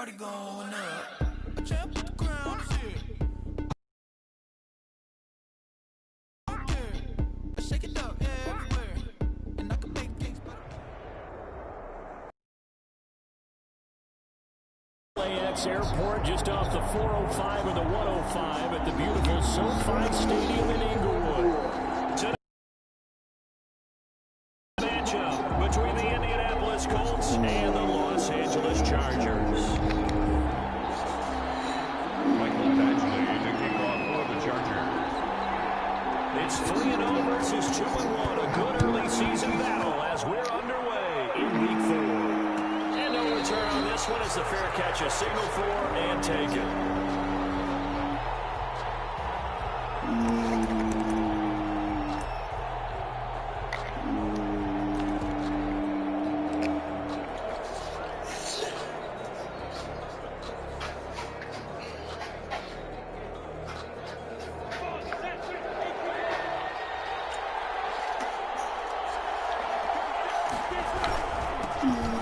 party going up. A champ with the crown is here. I shake it up everywhere. And I can make cakes better. LAX Airport, just off the 405 or the 105 at the beautiful SoFi Stadium in Inglewood. Matchup between the Indianapolis Colts and the Los Angeles Chargers. Michael Badgley to kick off for the Chargers. It's 3-0 versus 2-1. A good early season battle as we're underway in Week 4. And no return on this one as the fair catch a signal for and taken.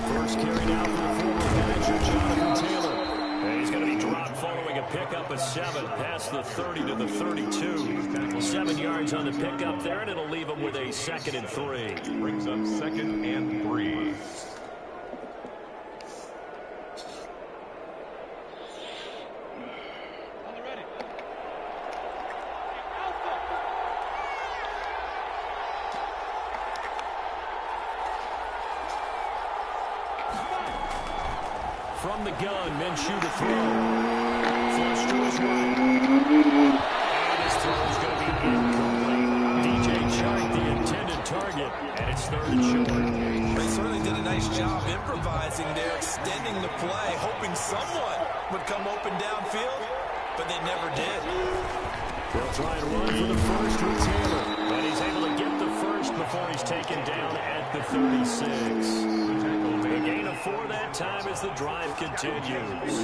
First carry now for the former Badger, Jonathan Taylor. And he's going to be dropped following a pickup of 7 past the 30 to the 32. 7 yards on the pickup there, and it'll leave him with a 2nd and 3. Brings up 2nd and 3. From the gun, Minshew to throw. Flush to his right. And his throw is going to be incomplete. DJ Chark, the intended target, and it's 3rd and short. They certainly did a nice job improvising there, extending the play, hoping someone would come open downfield, but they never did. They'll try and run for the first with Taylor, but he's able to get the first before he's taken down at the 36. A gain of 4 that time as the drive continues.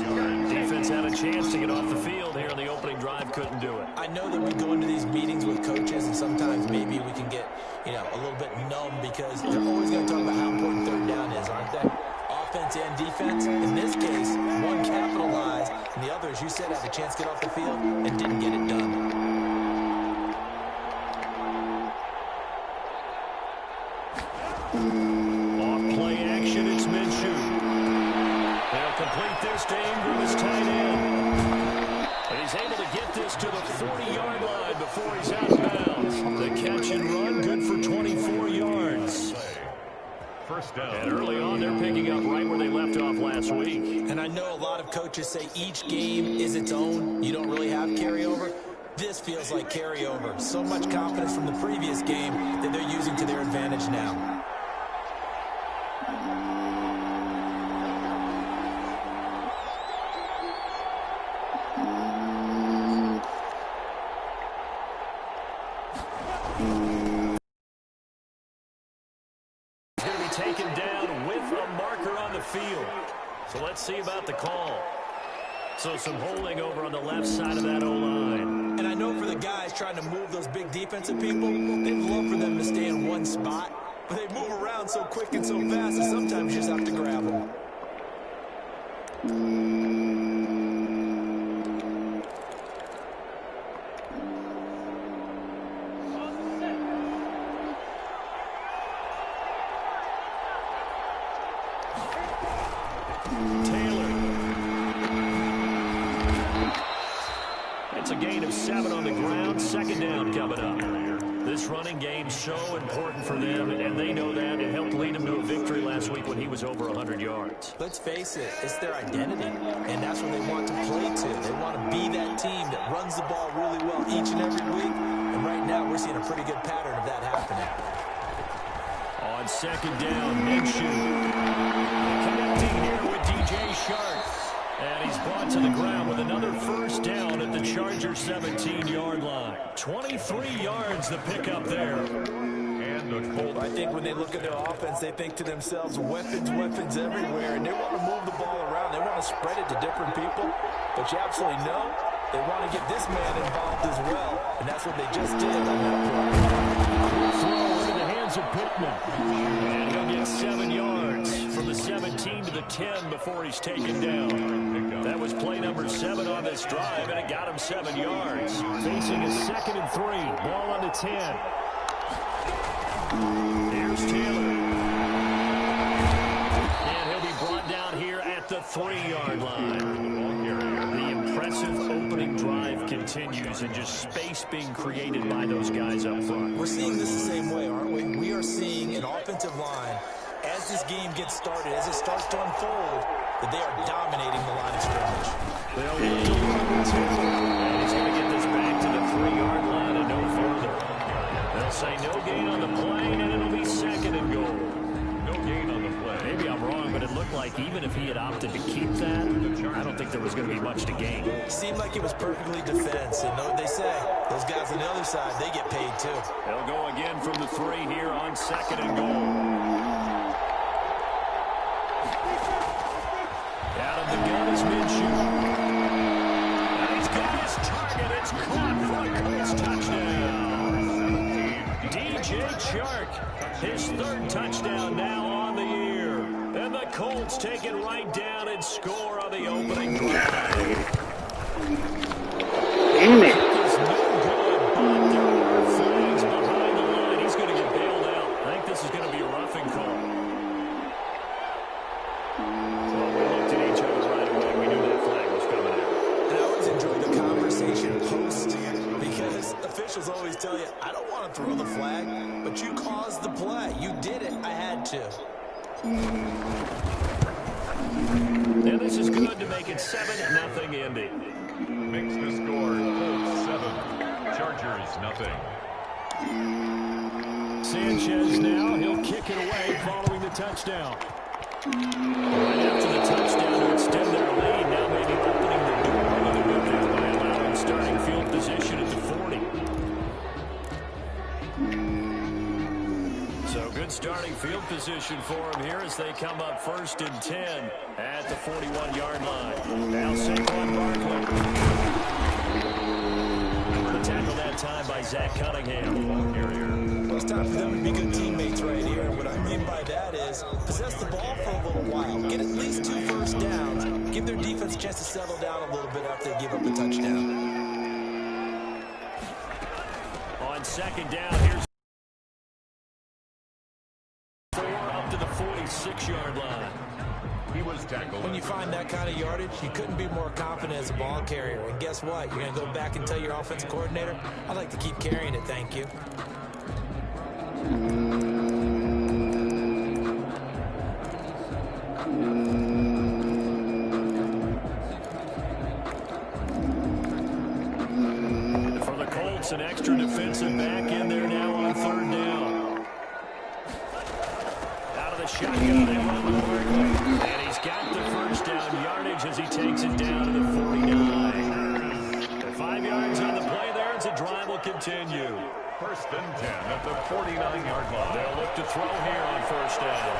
Defense had a chance to get off the field here in the opening drive, couldn't do it. I know that we go into these meetings with coaches, and sometimes maybe we can get, a little bit numb because they're always going to talk about how important 3rd down is, aren't they? Offense and defense. In this case, one capitalized, and the other, as you said, had a chance to get off the field and didn't get it done. Off-play action, it's Minshew. They'll complete this to Ingram as tight end. But he's able to get this to the 40-yard line before he's out of bounds. The catch and run, good for 24 yards. First down. And early on, they're picking up right where they left off last week. And I know a lot of coaches say each game is its own. You don't really have carryover. This feels like carryover. So much confidence from the previous game that they're using to their advantage now. Taken down with a marker on the field. So let's see about the call. So some holding over on the left side of that O-line. And I know for the guys trying to move those big defensive people, they'd love for them to stay in one spot. But they move around so quick and so fast that sometimes you just have to grab them. It's a gain of 7 on the ground. 2nd down coming up. This running game's so important for them, and they know that. It helped lead them to a victory last week when he was over 100 yards. Let's face it, it's their identity, and that's what they want to play to. They want to be that team that runs the ball really well each and every week, and right now we're seeing a pretty good pattern of that happening. On 2nd down, Minshew connecting here with DJ Chark. And he's brought to the ground with another first down at the Chargers' 17-yard line. 23 yards the pickup there. And the Colts. I think when they look at their offense, they think to themselves, weapons, weapons everywhere. And they want to move the ball around. They want to spread it to different people. But you absolutely know they want to get this man involved as well. And that's what they just did on that play. Throw into the hands of Pittman. And he'll get 7 yards from the 17 to the 10 before he's taken down. That was play number 7 on this drive, and it got him 7 yards. Facing a 2nd and 3. Ball on the 10. Here's Taylor. And he'll be brought down here at the 3-yard line. The impressive opening drive continues, and just space being created by those guys up front. We're seeing this the same way, aren't we? We are seeing an offensive line, as this game gets started, as it starts to unfold, that they are dominating the line of scrimmage. They'll look to and he's going to get this back to the 3-yard line and no further. They'll say no gain on the play, and it'll be 2nd and goal. No gain on the play. Maybe I'm wrong, but it looked like even if he had opted to keep that, I don't think there was going to be much to gain. It seemed like it was perfectly defense, and know what they say. Those guys on the other side, they get paid too. They'll go again from the 3 here on 2nd and goal. Out of the gun is Minshew. And he's got his target. It's caught for a Colts touchdown. DJ Chark, his 3rd touchdown now on the year. And the Colts take it right down and score on the opening drive. Damn it. It's no good, but there are flags behind the line. He's going to get bailed out. I think this is going to be a roughing call. Officials always tell you, I don't want to throw the flag, but you caused the play. You did it. I had to. And this is good to make it 7-0 Indy. Makes the score Colts 7, Chargers 0. Sanchez now, he'll kick it away following the touchdown. Right after the touchdown to extend their lead, now maybe opening the door a little bit there by allowing starting field position at the 40. So good starting field position for him here as they come up 1st and 10 at the 41-yard line. Now Saquon Barkley. The tackle that time by Zach Cunningham. Well, it's time for them to be good teammates right here. And what I mean by that is possess the ball for a little while. Get at least 2 first downs. Give their defense a chance to settle down a little bit after they give up a touchdown. On 2nd down, here's 4 up to the 46-yard line. He was tackled. When you find that kind of yardage, you couldn't be more confident as a ball carrier. And guess what? You're going to go back and tell your offensive coordinator, I'd like to keep carrying it, thank you. For the Colts, an extra defensive back in there now on 3rd down. Out of the shotgun, they run the Barkley. And he's got the first down yardage as he takes it down to the 49. 5 yards on the play there as the drive will continue. 1st and 10 at the 49-yard line. They'll look to throw here on 1st down.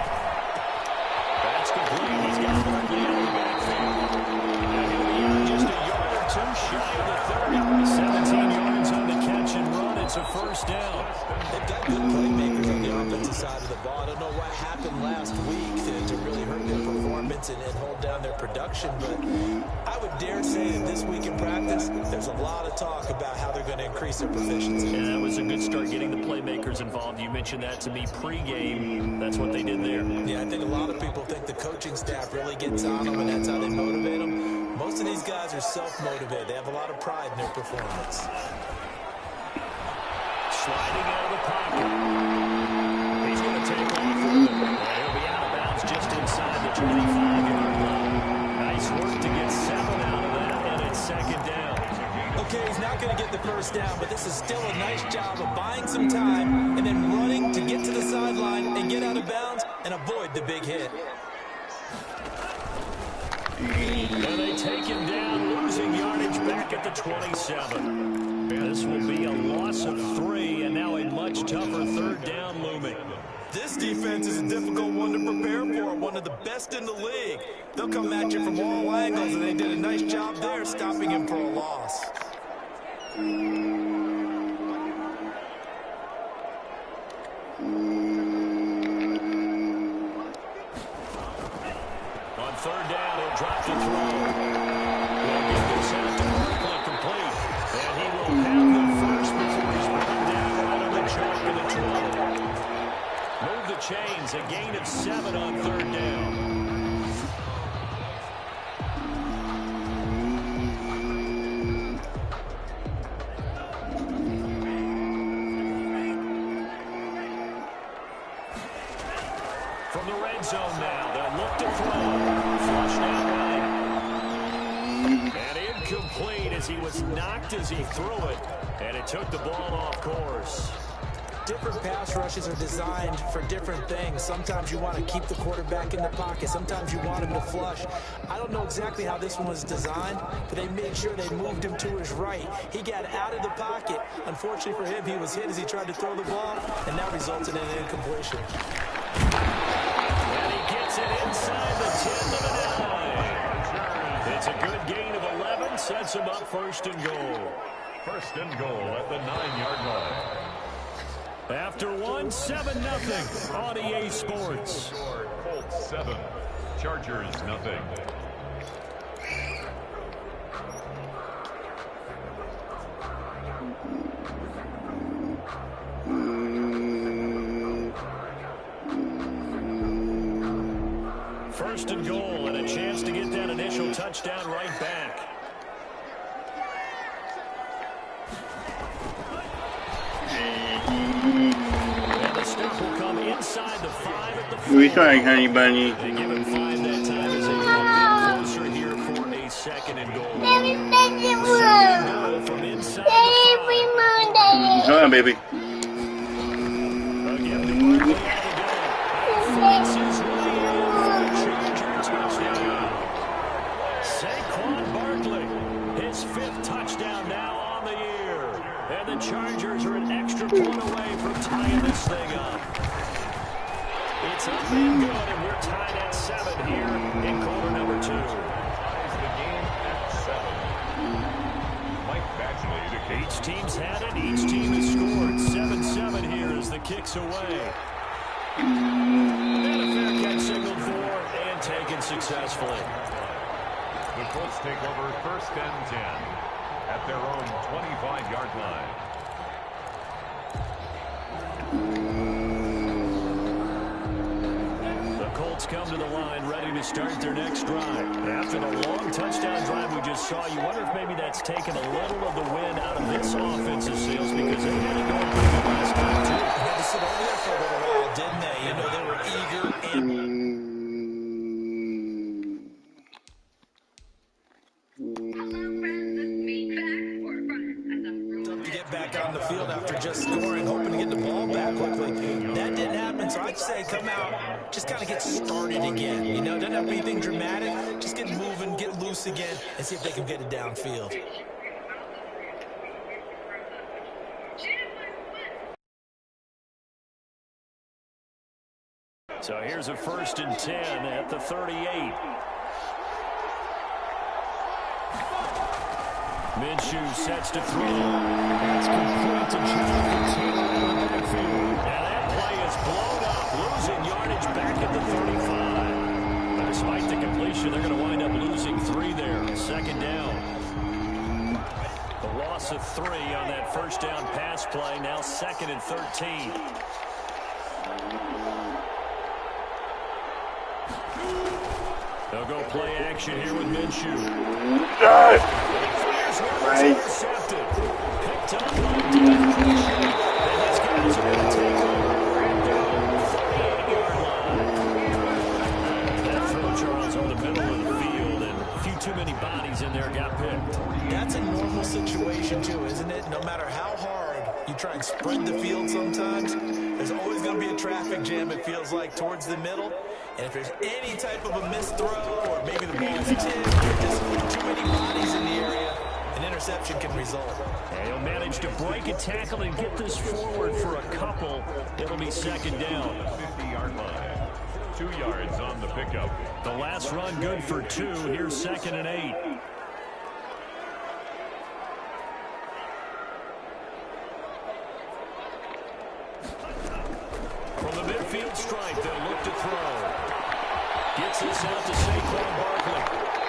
That's complete. He's got Barkley out of the backfield. Now he'll be out just a yard or 2 shy of the 30. 17 yards on the catch and run. It's a 1st down. They've got good playmakers on the offensive side of the ball. I don't know what happened last week to really hurt their performance and hold down their production, but I would dare say that this week in practice, there's a lot of talk about how they're going to increase their proficiency. Yeah, that was a good start getting the playmakers involved. You mentioned that to me pregame. That's what they did there. Yeah, I think a lot of people think the coaching staff really gets on them, and that's how they motivate them. Most of these guys are self-motivated. They have a lot of pride in their performance. Sliding out of the pocket. He's going to take off with it. And he'll be out of bounds just inside the 25-yard line. Nice work to get 7 out of that, and it's 2nd down. Okay, he's not going to get the first down, but this is still a nice job of buying some time and then running to get to the sideline and get out of bounds and avoid the big hit. And they take him down, losing yardage back at the 27. This will be a loss of 3, and now a much tougher 3rd down looming. This defense is a difficult one to prepare for, one of the best in the league. They'll come at you from all angles, and they did a nice job there stopping him for a loss. On third down. He'll drop to throw. He'll get this out to Barkley, complete. And he will have the first before he's brought down right on the chalk of the 12. Move the chains. A gain of 7 on third down. From the red zone now, they'll look to throw. Flush down right. And incomplete as he was knocked as he threw it. And it took the ball off course. Different pass rushes are designed for different things. Sometimes you want to keep the quarterback in the pocket. Sometimes you want him to flush. I don't know exactly how this one was designed, but they made sure they moved him to his right. He got out of the pocket. Unfortunately for him, he was hit as he tried to throw the ball, and that resulted in an incompletion. And he gets it inside the 10 to the 9. It's a good gain of 11, sets him up first and goal. First and goal at the 9-yard line. After one, 7-0 on EA Sports. Colts 7, Chargers 0. First and goal, and a chance to get that initial touchdown right back. And the stop will come inside the 5 at the 4. We trying, honey bunny. They give him 5 that time as they come a bit closer here for a second and goal. Second and goal from inside the 5. Come on, baby. Again to Barkley on the goal. Flex his way in for a Charger touchdown. Saquon Barkley, his 5th touchdown now on the year. And the Chargers are an extra point away from tying this thing up. It's up and good, and we're tied at 7 here in quarter number 2. Ties the game at 7. Mike Badgley to Kate. Each team's had it. Each team has scored. 7-7 here as the kick's away. And a fair catch signaled for and taken successfully. The Colts take over first and 10 at their own 25-yard line. The Colts come to the line ready to start their next drive. After the long touchdown drive we just saw, you wonder if maybe that's taken a little of the wind out of this offensive sales because they had it going pretty good last time, too. They had to sit over there for a little while, didn't they? You know, they were eager and... to get back on the field after just scoring, hoping to get the ball back quickly. That didn't happen, so I'd say come out, just kind of get started again. You know, doesn't have to be anything dramatic. Just get moving, get loose again, and see if they can get it downfield. So here's a 1st and 10 at the 38. Minshew sets to throw. That's complete to Jonathan Taylor in the backfield. And that play is blown up, losing yardage back at the 35. But despite the completion, they're going to wind up losing 3 there. 2nd down. The loss of 3 on that first down pass play. Now 2nd and 13. They'll go play action here with Minshew. Right. Intercepted. Picked up by Dan Crenshaw. And his guys are going to take over at their own 38-yard line. That throw, Charles, over the middle of the field, and a few too many bodies in there got picked. That's a normal situation, too, isn't it? No matter how hard you try and spread the field sometimes, there's always going to be a traffic jam, it feels like, towards the middle. And if there's any type of a missed throw, or maybe the ball's tipped, or just too many bodies in the area, an interception can result. And he'll manage to break a tackle and get this forward for a couple. It'll be 2nd down. 50-yard line. 2 yards on the pickup. The last run good for 2. Here's 2nd and 8. From the midfield stripe, they'll look to throw. Gets this out to Saquon Barkley.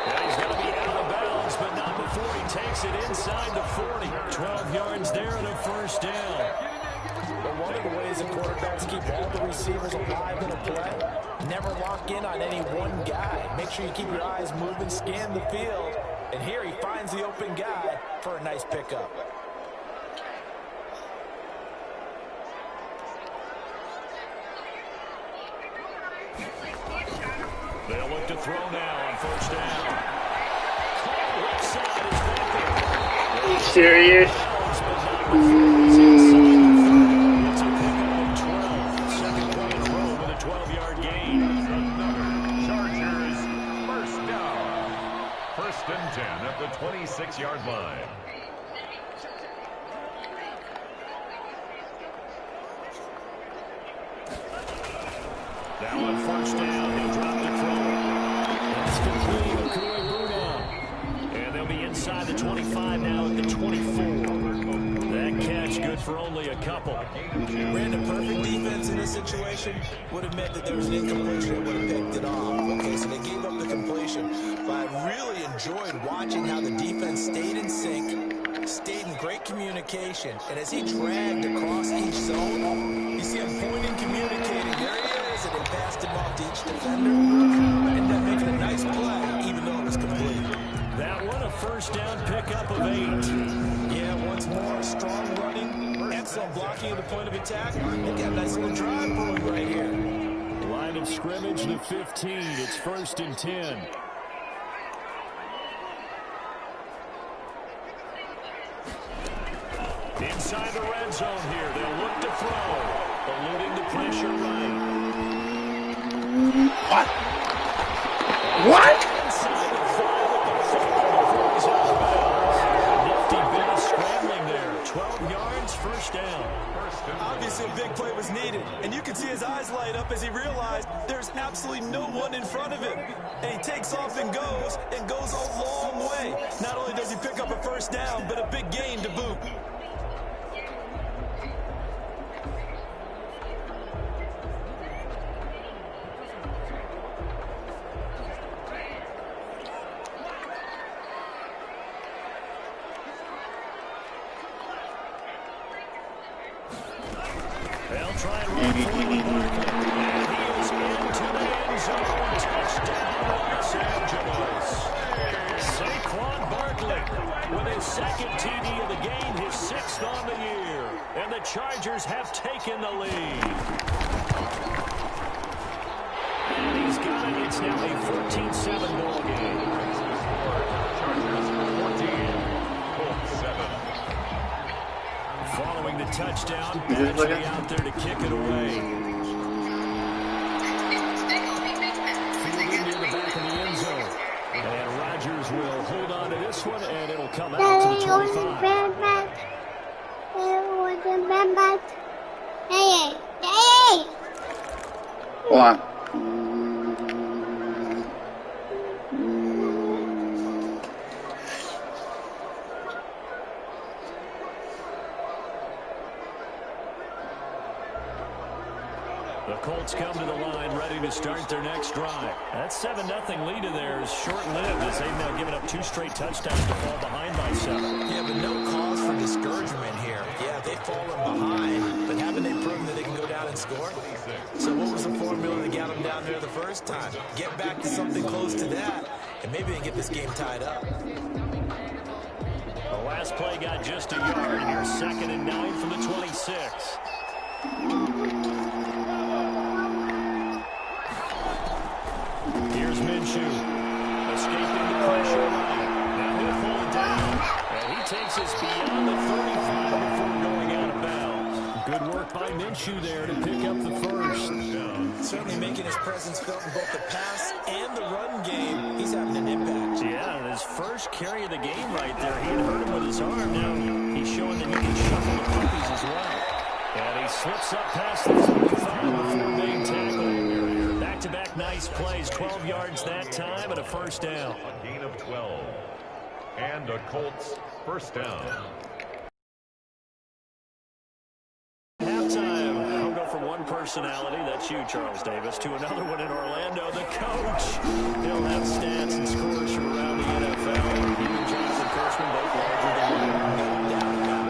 And he's going to be out of bounds, but not before he takes it inside the 40. 12 yards there and a first down. But one of the ways the quarterbacks keep all the receivers alive in a play, never lock in on any one guy. Make sure you keep your eyes moving, scan the field. And here he finds the open guy for a nice pickup. They'll look to throw now on first down. Left side is back there. Are you serious? It's a pickup of 12. Second play in a row with a 12-yard gain. Another Chargers first down. First and 10 at the 26-yard line. Now on first down, he'll drop to throw. That's complete. And they'll be inside the 25 now at the 24. That catch good for only a couple. Ran a perfect defense in this situation. Would have meant that there was an incompletion that would have picked it off. Okay, so they gave up the completion. But I really enjoyed watching how the defense stayed in sync, stayed in great communication. And as he dragged across each zone, you see him pointing, communicating. There he is, and they passed him off to each defender. Ended up making a nice play, even though it was complete. That one a first down pickup of 8. Yeah, once more, strong running, excellent blocking at the point of attack. They got a nice little drive brewing right here. Line of scrimmage, the 15. It's first and 10. Inside the red zone here. They'll look to throw. Eluding the pressure right. What? What? Inside the 5 with the football before he's out of bounds. Nifty bit of scrambling there. 12 yards, first down. Obviously, a big play was needed, and you can see his eyes light up as he realized there's absolutely no one in front of him. And he takes off and goes a long way. Not only does he pick up a first down, but a big gain to boot. They'll try and run for the Barkley. And he is into the end zone. Touchdown, Los Angeles. Saquon Barkley with his second TD of the game, his 6th on the year. And the Chargers have taken the lead. And he's got it. It's now a 14-7 ball game. Chargers 14, Colts 7. Following the touchdown, Badgley out there to kick it away. Fielded near the back of the end zone. And Rodgers will hold on to this one, and it'll come out to the 25. What? The Colts come to the line, ready to start their next drive. That 7-0 lead of theirs is short-lived as they've now given up 2 straight touchdowns to fall behind by 7. Yeah, but no cause for discouragement here. Yeah, they've fallen behind, but haven't they proven that they can go down and score? So what was the formula that got them down there the first time? Get back to something close to that, and maybe they can get this game tied up. The last play got just a yard, and you're 2nd and 9 from the 26. Here's Minshew, escaping the pressure right. Now he'll pull it down, and he takes us beyond the 35 before going out of bounds. Good work by Minshew there to pick up the first. Certainly making his presence felt in both the pass and the run game. He's having an impact. Yeah, his first carry of the game right there. He had hurt him with his arm. Now he's showing that he can shuffle the puppies as well. And he slips up past the 45 before being tackled. Back-to-back nice plays, 12 yards that time, and a first down. A gain of 12. And a Colts first down. Halftime. I'll go for one personality. That's you, Charles Davis. To another one in Orlando. The coach. He'll have stats and scores from around the NFL. He and Jonathan Coachman both larger than me.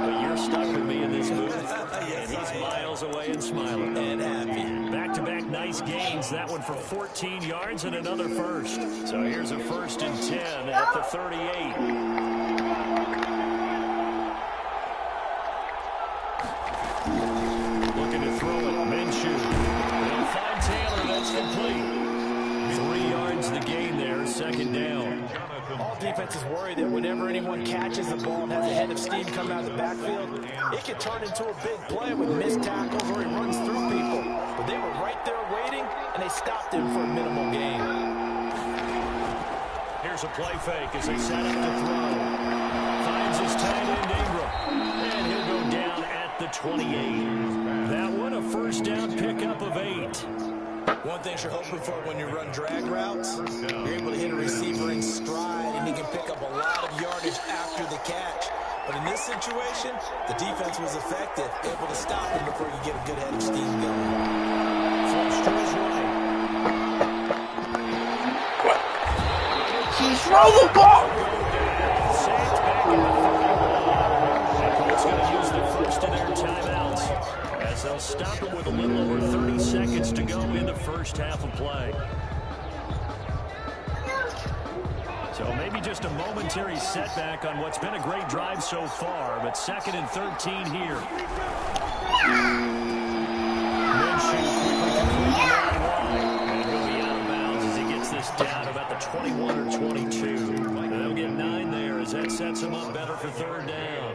But you're stuck with me in this booth. And he's miles away and smiling. And happy. Back-to-back nice gains. That one for 14 yards and another first. So here's a 1st and 10 at the 38. Second down. All defenses worry that whenever anyone catches the ball and has a head of steam coming out of the backfield, it can turn into a big play with missed tackles or he runs through people. But they were right there waiting, and they stopped him for a minimal gain. Here's a play fake as they set up to throw. Finds his tight end Ingram, and he'll go down at the 28. That one, a 1st down pickup of 8. One thing you're hoping for when you run drag routes, you're able to hit a receiver in stride, and he can pick up a lot of yardage after the catch. But in this situation, the defense was effective, able to stop him before you get a good head of steam going. Flush to his right. He's throw the ball! Saints back in the 31. It's going to use the first of their timeouts, as they'll stop him with a little over 30 seconds to go in the first half of play. So maybe just a momentary setback on what's been a great drive so far, but 2nd and 13 here. Minshew quickly completes the long line, and he'll be out of bounds as he gets this down about the 21 or 22. They'll get 9 there as that sets him up better for 3rd down.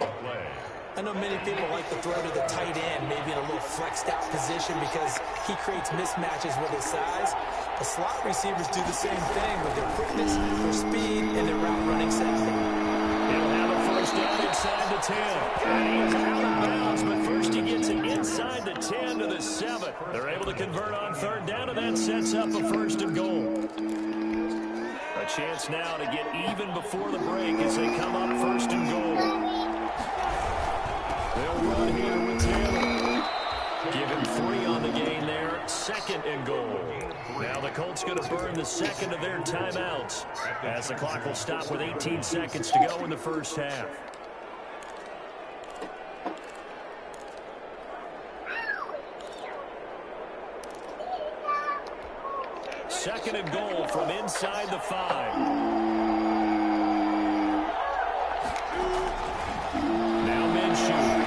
I know many people like to throw to the tight end, maybe in a little flexed out position because he creates mismatches with his size. The slot receivers do the same thing with their quickness, their speed, and their route running savvy. He'll have a 1st down inside the 10. And he's out of bounds, but first he gets it inside the 10 to the 7. They're able to convert on 3rd down, and that sets up a 1st and goal. A chance now to get even before the break as they come up 1st and goal. They'll run here with Taylor. Give him 3 on the gain there. 2nd and goal. Now the Colts going to burn the 2nd of their timeouts as the clock will stop with 18 seconds to go in the first half. Second and goal from inside the 5. Now Minshew.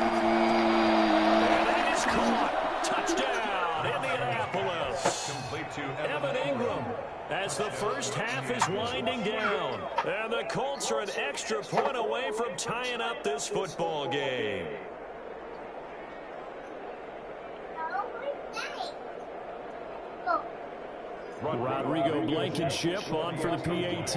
And that is caught. Touchdown, Indianapolis. Complete to Evan Ingram as the first half is winding down. And the Colts are an extra point away from tying up this football game. Rodrigo Blankenship on for the PAT.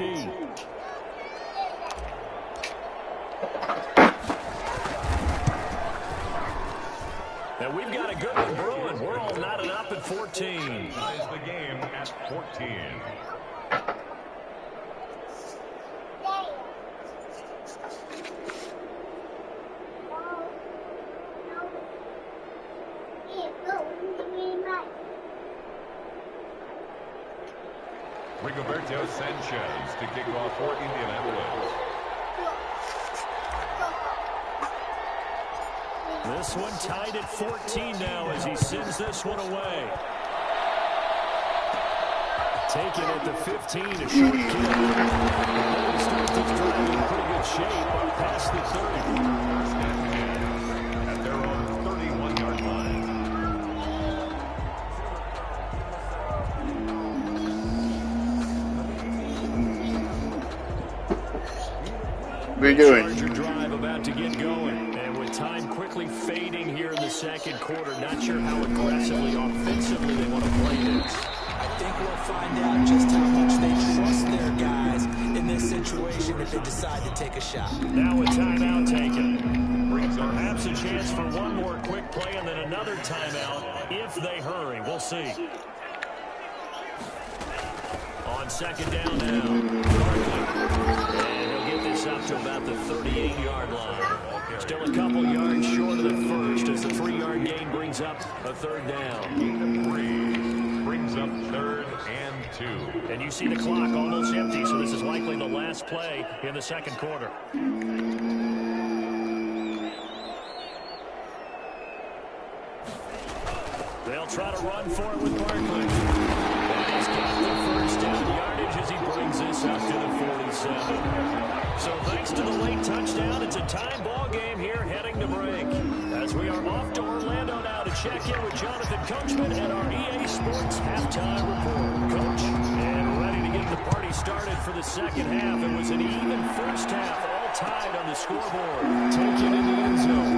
And we've got a good one brewing. We're all knotted up at 14. ties the game at 14. Rigoberto Sanchez to kick off for Indianapolis. This one tied at 14 now as he sends this one away. Taken at the 15, a short kick. And he starts this drive in pretty good shape up past the 30. At their own 31-yard line. What are you doing? Charger drive about to get going. And with time quickly fading here in the second quarter, not sure how aggressively, offensively they want to play this. I think we'll find out just how much they trust their guys in this situation if they decide to take a shot. Now a timeout taken. Perhaps a chance for one more quick play and then another timeout if they hurry. We'll see. On second down now. Barkley. And he'll get this this up to about the 38-yard line. Still a couple yards short of the first as the 3-yard gain brings up a third down. Gain of 3 brings up 3rd and 2. And you see the clock almost empty, so this is likely the last play in the second quarter. They'll try to run for it with Barkley. And he's got the first down yardage as he brings this up to the 47. So thanks to the late touchdown, it's a tie ball game here heading to break. As we are off to Orlando now to check in with Jonathan Coachman at our EA Sports Halftime Report. Coach, and ready to get the party started for the second half. It was an even first half, all tied on the scoreboard. Taken in the end zone.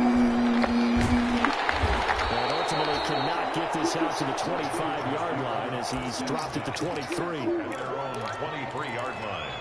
And ultimately cannot get this out to the 25-yard line as he's dropped at the 23. At their own 23-yard line.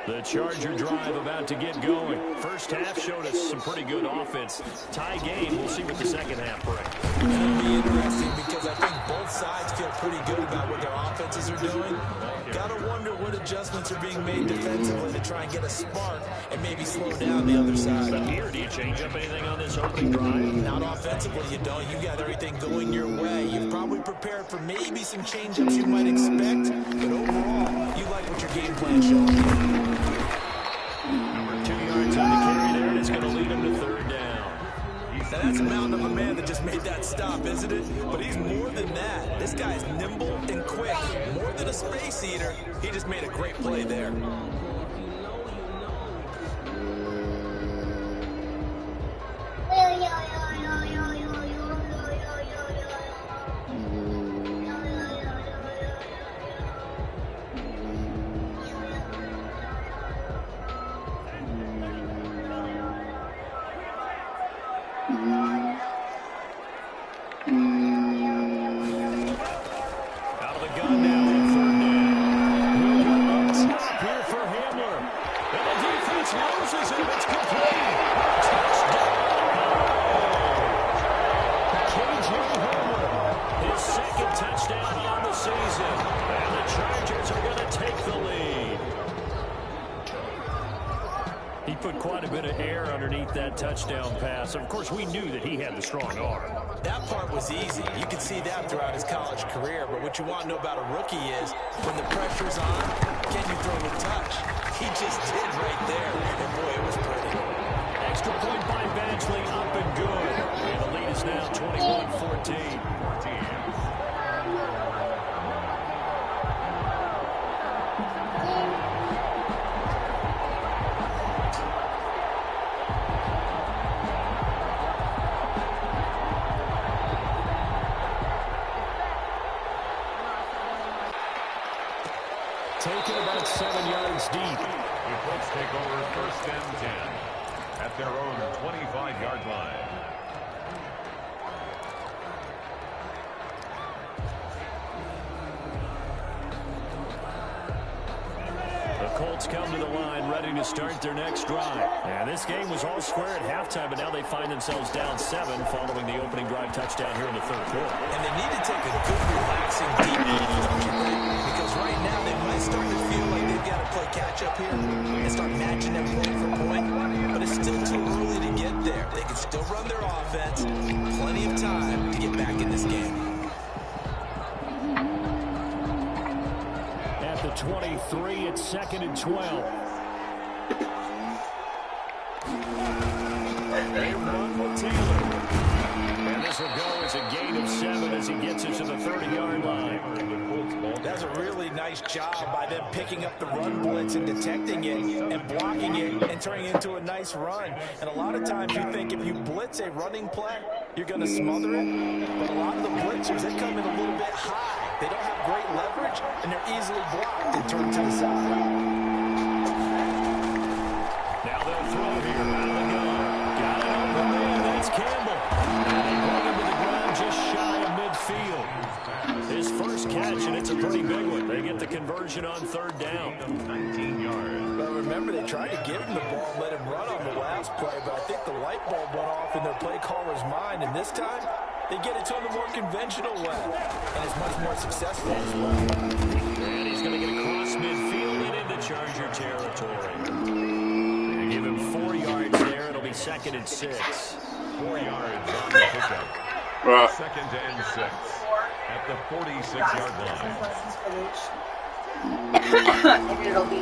The Charger drive about to get going. First half showed us some pretty good offense. Tie game, we'll see what the second half brings. It'll be interesting because I think both sides feel pretty good about what their offenses are doing. Got to wonder what adjustments are being made defensively to try and get a spark and maybe slow down the other side. But here, do you change up anything on this opening drive? Not offensively, you don't. You got everything going your way. You've probably prepared for maybe some change-ups you might expect, but overall, you like what your game plan shows. Number 2 yards on the carry there, and it's going to lead him to third down. Now that's a mountain of a man that just made that stop, isn't it? But he's more than that. This guy's nimble and quick. More than a space eater, he just made a great play there. Out of the gun now on third down. We'll go up top here for Hamler. And the defense loses him. It's complete. Touchdown. KJ Hamler. His second touchdown on the season. And the Chargers are going to take the lead. He put quite a bit of air underneath that touchdown pass. Of course, we knew that he had the strong arm. That part was easy. You could see that throughout his college career. But what you want to know about a rookie is when the pressure's on, can you throw with touch? He just did right there. And boy, it was pretty. Extra point by Badgley, up and good. And the lead is now 21-14. Taken about 7 yards deep. The Colts take over 1st and 10 at their own 25-yard line. The Colts come to the line ready to start their next drive. And this game was all square at halftime, but now they find themselves down 7 following the opening drive touchdown here in the third quarter. And they need to take a good, relaxing, deep breath, don't you think? Because right now they might start to feel like they've got to play catch-up here and start matching them point for point. But it's still too early to get there. They can still run their offense. Plenty of time to get back in this game. At the 23, it's 2nd and 12. They run with Taylor. And this will go as a gain of 7 as he gets it to the 30-yard line. That's a really nice job by them picking up the run blitz and detecting it and blocking it and turning it into a nice run. And a lot of times you think if you blitz a running play, you're going to smother it. But a lot of the blitzers, they come in a little bit high. They don't have great leverage, and they're easily blocked and turned to the side. here. Got it open man. That's Campbell. And they bring him to the ground just shy of midfield. His first catch, and it's a pretty big one. They get the conversion on third down. 19 yards. But remember, they tried to give him the ball and let him run on the last play, but I think the light bulb went off in their play caller's mind, and this time they get it to him the more conventional way, and it's much more successful as well. And he's going to get across midfield and into Charger territory. They give him 4 yards there. It'll be 2nd and 6. 4 yards on the pickup. 2nd and 6 at the 46-yard line. It'll be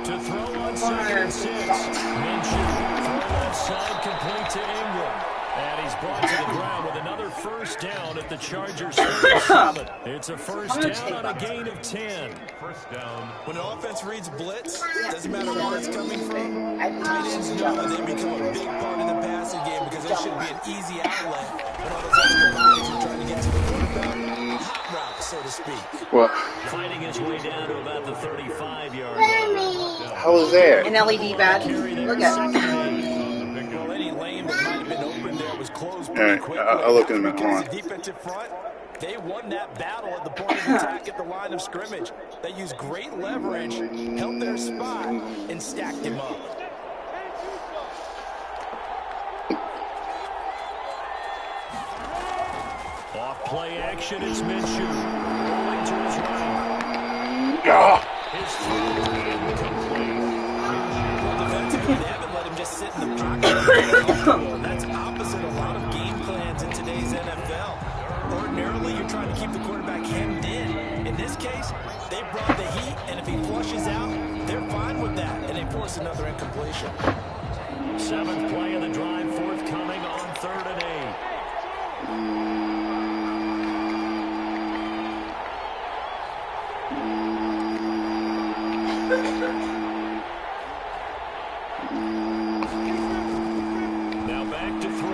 To throw on 2nd and 6. Minshew, throw left side, complete to Ingram. And he's brought to the ground with another first down at the Chargers' 37. It's a first down on a gain of 10. First down. When an offense reads blitz, doesn't matter where it's coming from, tight ends know that they become a big part of the passing game because they should be an easy outlet when all those extra bodies are trying to get to the quarterback. A hot route, so to speak. What? Fighting his way down to about the 35-yard line. How was that? an LED badge. Look at it. Well, any lane that might have been open there was closed All pretty right, quickly. I'll look in a minute. Hold Because on. the defensive front, they won that battle at the point of attack at the line of scrimmage. They used great leverage, held their spot, and stacked him up. Off play action, it's Minshew. Rolling to his right. Ah! His throw incomplete. Well, defensively, they haven't let him just sit in the pocket. That's opposite a lot of game plans in today's NFL. Ordinarily, you're trying to keep the quarterback hemmed in. In this case, they brought the heat, and if he flushes out, they're fine with that, and they force another incompletion. 7th play of the drive, forthcoming on 3rd and 8. Now back to throw.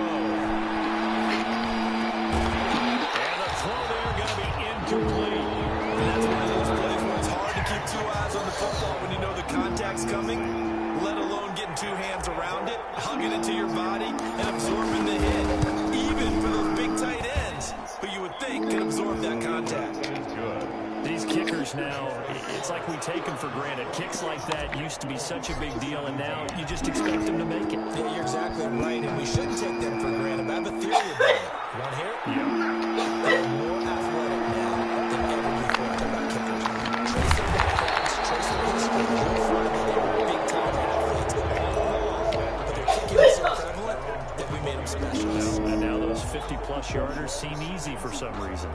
And the throw there going to be incomplete. And that's one of those plays where it's hard to keep 2 eyes on the football when you know the contact's coming, let alone getting 2 hands around it, hugging it to your body, and absorbing the hit. Even for those big tight ends, who you would think could absorb that contact. Good. These kickers now, it's like we take them for granted. Kicks like that used to be such a big deal, and now you just expect them to make it. Yeah, you're exactly right, and we shouldn't take them for granted. But I have a theory about it. You want to hear it? Yeah. They're more athletic now than ever before. I'm talking about kickers. Trace their backgrounds, trace their history. You'll find that they were big-time athletes all along, but their kicking is so prevalent that we made them specialists. And now those 50-plus yarders seem easy for some reason.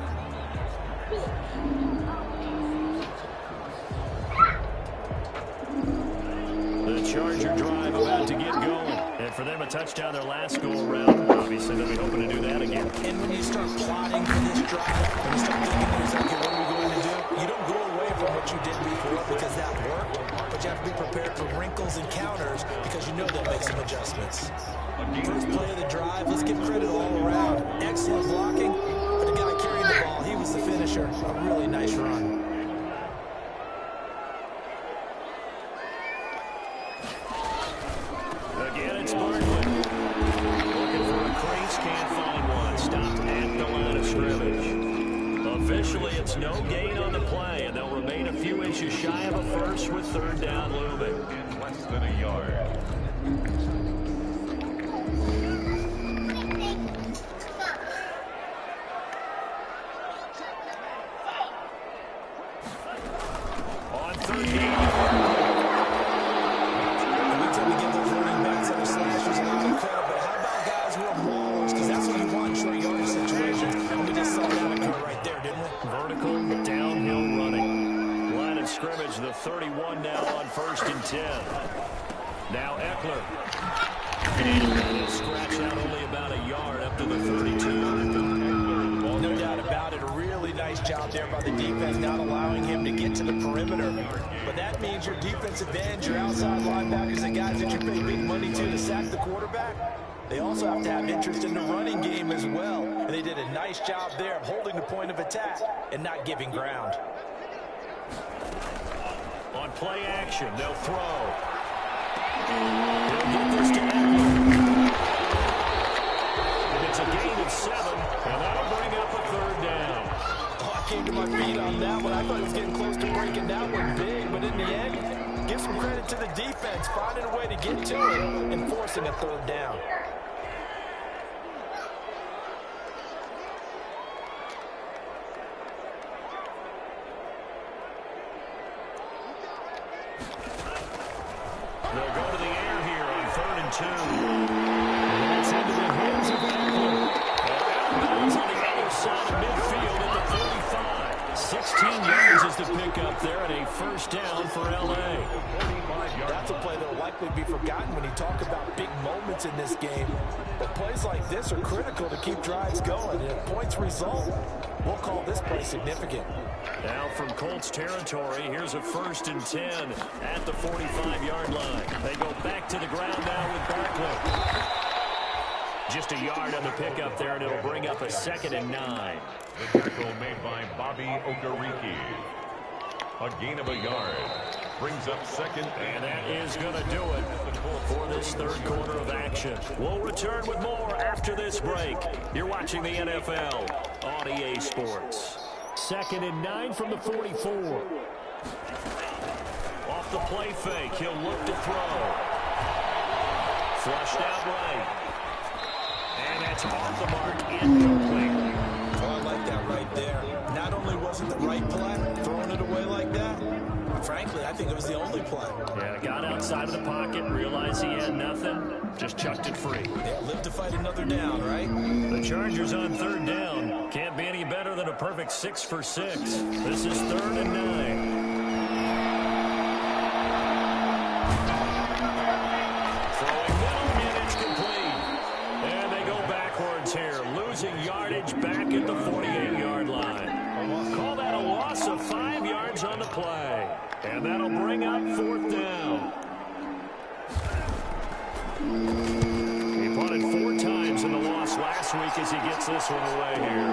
The Charger drive about to get going. And for them, a touchdown their last go-around. Obviously, they'll be hoping to do that again. And when you start plotting for this drive, when you start thinking to yourself, okay, what are we going to do? You don't go away from what you did before because that worked, but you have to be prepared for wrinkles and counters because you know they'll make some adjustments. First play of the drive, let's give credit all around. Excellent blocking, but the guy carrying the ball, he was the finisher. A really nice run. Again, it's Barkley. Looking for a crease, can't find one. Stopped at the line of scrimmage. Officially, it's no gain on the play, and they'll remain a few inches shy of a first with 3rd down looming. Less than a yard. On 3rd down. We tend to give those running backs and slashers a lot of credit, but how about guys who are maulers? Because that's what you want in short yardage situations. And we just saw that occur right there, didn't we? Vertical, downhill running. Line of scrimmage, the 31 now on 1st and 10. Now Eckler. And he'll scratch out only about a yard up to the 32. No doubt about it. A really nice job there by the defense, not allowing him to get to the perimeter. But that means your defensive ends, your outside linebackers, the guys that you pay big money to sack the quarterback, they also have to have interest in the running game as well. And they did a nice job there of holding the point of attack and not giving ground. On play action, they'll throw. He'll get this to Eckler. It's a gain of 7, and that'll bring up a 3rd down. Oh, I came to my feet on that one. I thought he was getting close to breaking that one big, but in the end, give some credit to the defense, finding a way to get to it and forcing a 3rd down. They'll go to the air here on 3rd and 2. That's into the hands of Eckler. And out of bounds on the other side of midfield at the 35. 16 yards is the pickup there and a 1st down for L.A. That's a play that will likely be forgotten when you talk about big moments in this game. But plays like this are critical to keep drives going. And if points result, we'll call this play significant. Now from Colts territory, here's a 1st and 10 at the 45-yard line. They go back to the ground now with Barkley. Just a yard on the pickup there, and it'll bring up a 2nd and 9. The tackle made by Bobby Okereke. A gain of a yard. Brings up 2nd, and that is going to do it for this 3rd quarter of action. We'll return with more after this break. You're watching the NFL on EA Sports. 2nd and 9 from the 44. Off the play fake, he'll look to throw. Flushed out right. And that's off the mark, incomplete. Oh, I like that right there. Not only was it the right play, throwing it away like that, frankly, I think it was the only play. Yeah, got outside of the pocket, realized he had nothing, just chucked it free. Yeah, live to fight another down, right? The Chargers on 3rd down. Can't be any better than a perfect 6 for 6. This is 3rd and 9. Throwing middle, and it's complete. And they go backwards here, losing yardage back at the 48-yard line. Call that a loss of 5 yards on the play. And that'll bring up 4th down. He punted 4 times in the loss last week as he gets this one away here.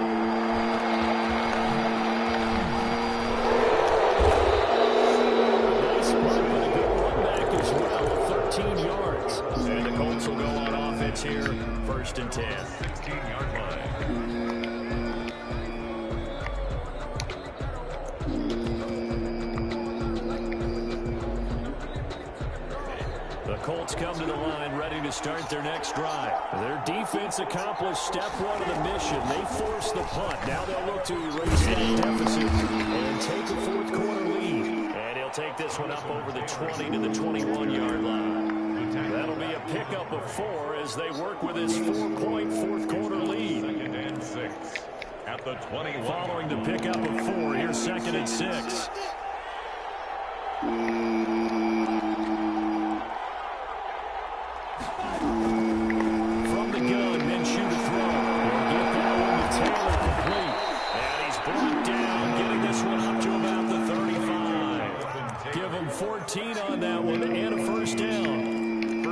Nice punt, but a good run back as well, 13 yards. And the Colts will go on offense here, 1st and 10. 16-yard line. The Colts come to the line ready to start their next drive. Their defense accomplished step 1 of the mission. They forced the punt. Now they'll look to erase that deficit and take a 4th quarter lead. And he'll take this one up over the 20 to the 21-yard line. That'll be a pickup of 4 as they work with his 4-point 4th quarter lead. 2nd and 6 at the 21. Following the pickup of 4, here's 2nd and 6. From the gun, then shoot a throw. He'll get that one to Taylor complete. And he's brought down, getting this one up to about the 35. Give him 14 on that one and a 1st down.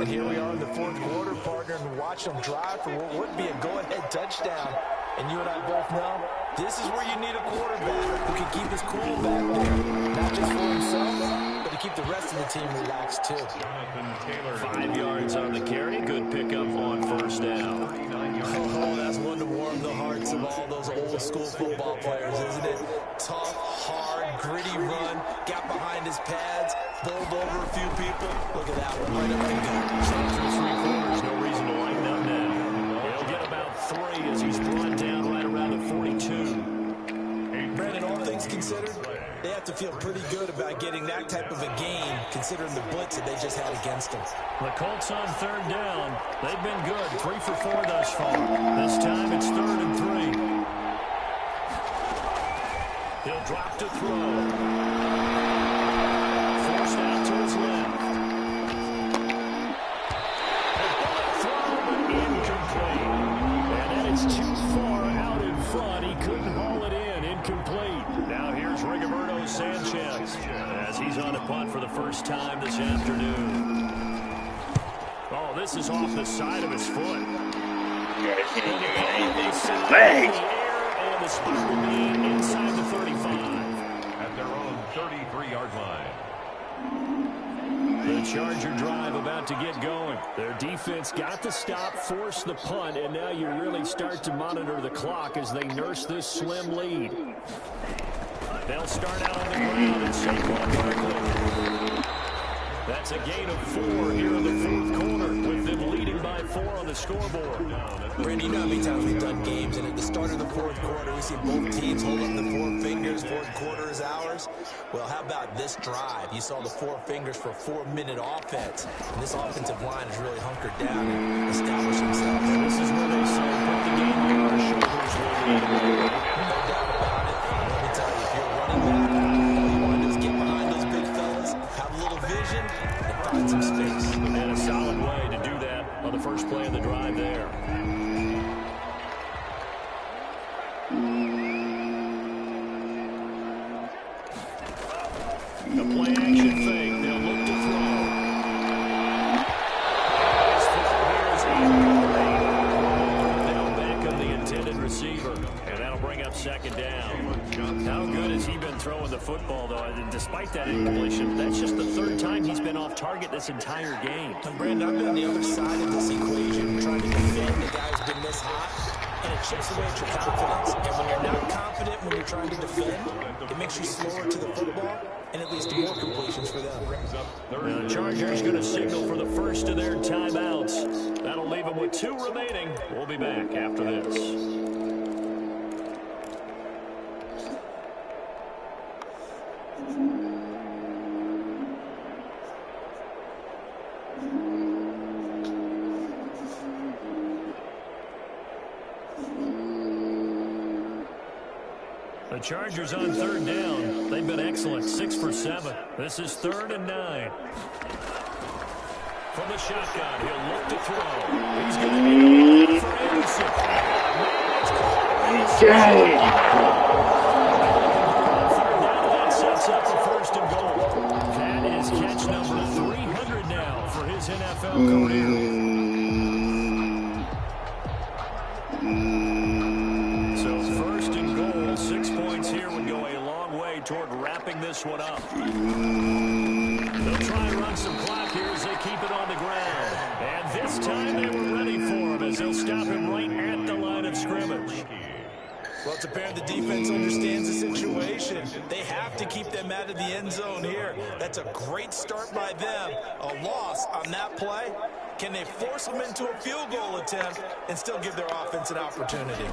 And here we are in the 4th quarter, partner, and watch them drive for what would be a go-ahead touchdown. And you and I both know this is where you need a quarterback who can keep his cool back there. Not just for himself, but to keep the rest of the team relaxed, too. 5 yards on the carry. Good pickup on 1st down. Oh, that's one to warm the hearts of all those old-school football players, isn't it? Tough, hard, gritty run. Got behind his pads, bowled over a few people. Look at that one, right up the gut. Through 3 quarters, no reason to lighten up now. He'll get about 3 as he's brought down right around the 42. Brandon, all things considered, they have to feel pretty good about getting that type of a gain, considering the blitz that they just had against them. The Colts on 3rd down. They've been good, 3 for 4 thus far. This time it's 3rd and 3. He'll drop to throw. Forced out to his left. Throw incomplete. And then it's too far out in front. He couldn't haul it in. Incomplete. Now here's Rigoberto Sanchez as he's on a punt for the first time this afternoon. Oh, this is off the side of his foot. Legs. And the spot will be inside the 35. At their own 33-yard line. The Charger drive about to get going. Their defense got the stop, forced the punt, and now you really start to monitor the clock as they nurse this slim lead. They'll start out on the ground and Saquon Barkley. That's a gain of 4 here in the fourth quarter, with them leading by 4 on the scoreboard. Randy, you know how many times we've done games, and at the start of the fourth quarter, we see both teams hold up the 4 fingers, fourth quarter is ours. Well, how about this drive? You saw the 4 fingers for a 4-minute offense, and this offensive line is really hunkered down and established themselves. And this is where they say, put the game on our shoulders. No doubt about it. Let me tell you, if you're running back, all you want to do is get behind those big fellas, have a little vision, and find some space. And a solid way to do that on the first play of the drive there. The play action fake. They'll look to throw. This throw here is incomplete. They'll back up the intended receiver. And that'll bring up second down. How good has he been throwing the football, though? And despite that incompletion, that's just the 3rd time he's been off target this entire game. And Brandon, I've been on the other side of this equation, trying to defend the guy who's been this hot. And it chips away at your confidence. And when you're not confident when you're trying to defend, it makes you slower to the football, and it leads to more completions for them. Now the Chargers going to signal for the first of their timeouts. That'll leave them with 2 remaining. We'll be back after this. The Chargers on 3rd down. They've been excellent, 6 for 7. This is 3rd and 9. From the shotgun, he'll look to throw. He's going to be for Anderson. That sets up the 1st and goal. That is catch number 300 now for his NFL career. Toward wrapping this one up. They'll try and run some clock here as they keep it on the ground. And this time they were ready for him as they'll stop him right at the line of scrimmage. Well, it's apparent the defense understands the situation. They have to keep them out of the end zone here. That's a great start by them. A loss on that play. Can they force them into a field goal attempt and still give their offense an opportunity?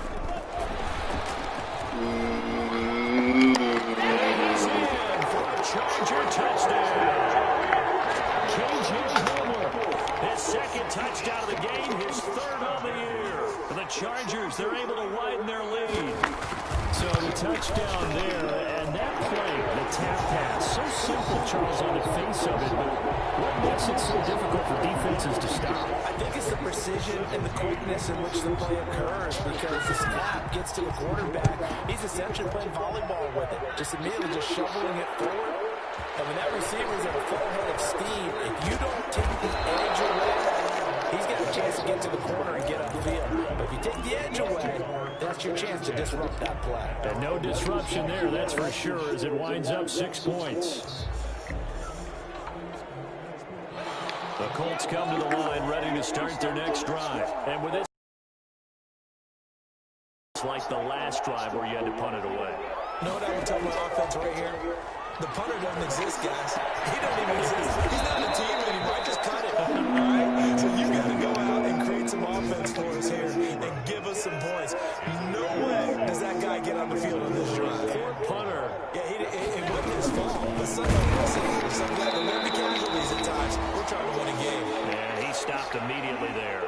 Charger touchdown. KJ Hamler, his 2nd touchdown of the game, his 3rd on the year. For the Chargers, they're able to widen their lead. So the touchdown there, and that play, the tap pass, so simple, Charles, on the face of it, but what makes it so difficult for defenses to stop? I think it's the precision and the quickness in which the play occurs, because the snap gets to the quarterback. He's essentially playing volleyball with it, just immediately just shoveling it forward. And when that receiver's at a full head of steam, if you don't take the edge away, he's got a chance to get to the corner and get upfield. But if you take the edge away, that's your chance to disrupt that play. And no disruption there, that's for sure, as it winds up 6 points. The Colts come to the line, ready to start their next drive. And with this, it's like the last drive where you had to punt it away. You know what I would tell my offense right here? The punter doesn't exist, guys. He doesn't even exist. He's not a team anymore. I just cut it. All right? So you got to go out and create some offense for us here and give us some points. No way does that guy get on the field on this drive. Poor punter. Yeah, it wasn't his fault. But some guys are going to be casualties at times. We're trying to win a game. And he stopped immediately there.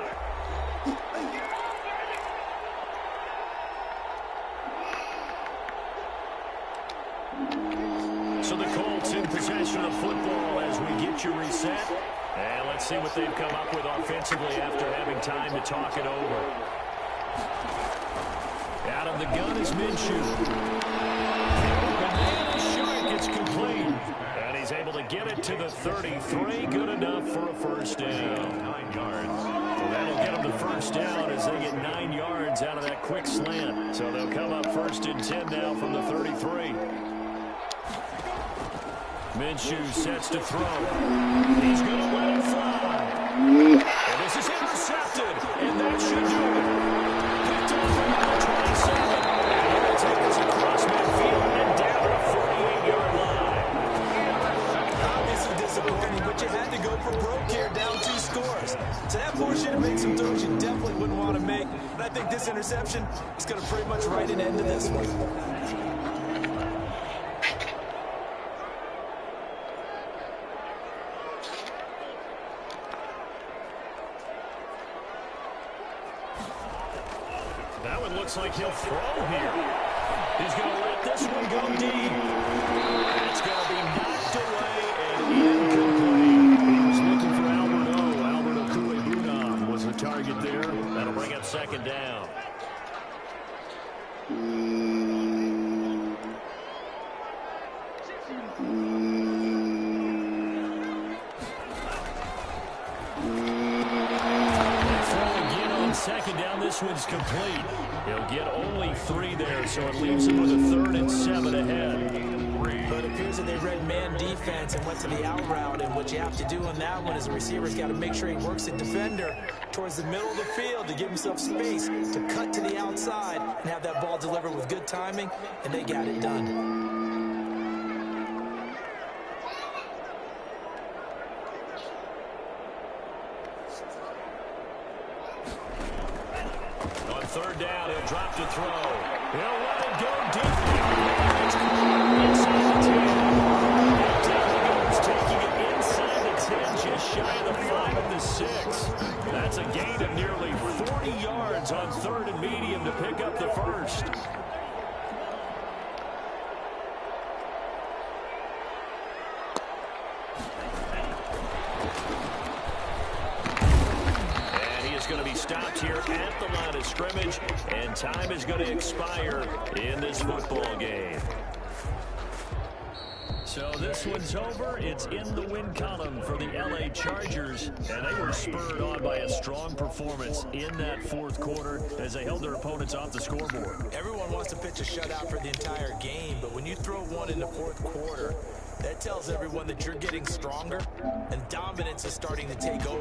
So the Colts in possession of football as we get you reset. And let's see what they've come up with offensively after having time to talk it over. Out of the gun is Minshew. Banana Shark, it's complete. And he's able to get it to the 33. Good enough for a first down. 9 yards. Well, that'll get them the first down as they get 9 yards out of that quick slant. So they'll come up 1st and 10 now from the 33. Minshew sets to throw. He's going to let it fly. And this is intercepted. And that should do it. Picked off at number 27. And here to take us across midfield and down to the 48-yard line. Obviously disappointing, but you had to go for broke here, down 2 scores. So that forced you to make some throws you definitely wouldn't want to make. And I think this interception is going to pretty much write an end to this one. That one looks like he'll throw here. He's going to let this one go deep. It's going to be knocked away and incomplete. He was looking for Albert Okuebunam was the target there. That'll bring up second down. Second down, this one's complete. He'll get only 3 there, so it leaves him with a 3rd and 7 ahead. But it appears that they read man defense and went to the out route, and what you have to do on that one is the receiver's got to make sure he works the defender towards the middle of the field to give himself space to cut to the outside and have that ball delivered with good timing, and they got it done. Third down, he'll drop to throw. He'll let it go deep. Inside the 10. Down he goes, taking it inside the 10, just shy of the 5 and the 6. That's a gain of nearly 40 yards on 3rd and medium to pick up the first. Going to be stopped here at the line of scrimmage, and time is going to expire in this football game. So this one's over. It's in the win column for the LA Chargers, and they were spurred on by a strong performance in that 4th quarter as they held their opponents off the scoreboard. Everyone wants to pitch a shutout for the entire game, but when you throw one in the 4th quarter, that tells everyone that you're getting stronger and dominance is starting to take over.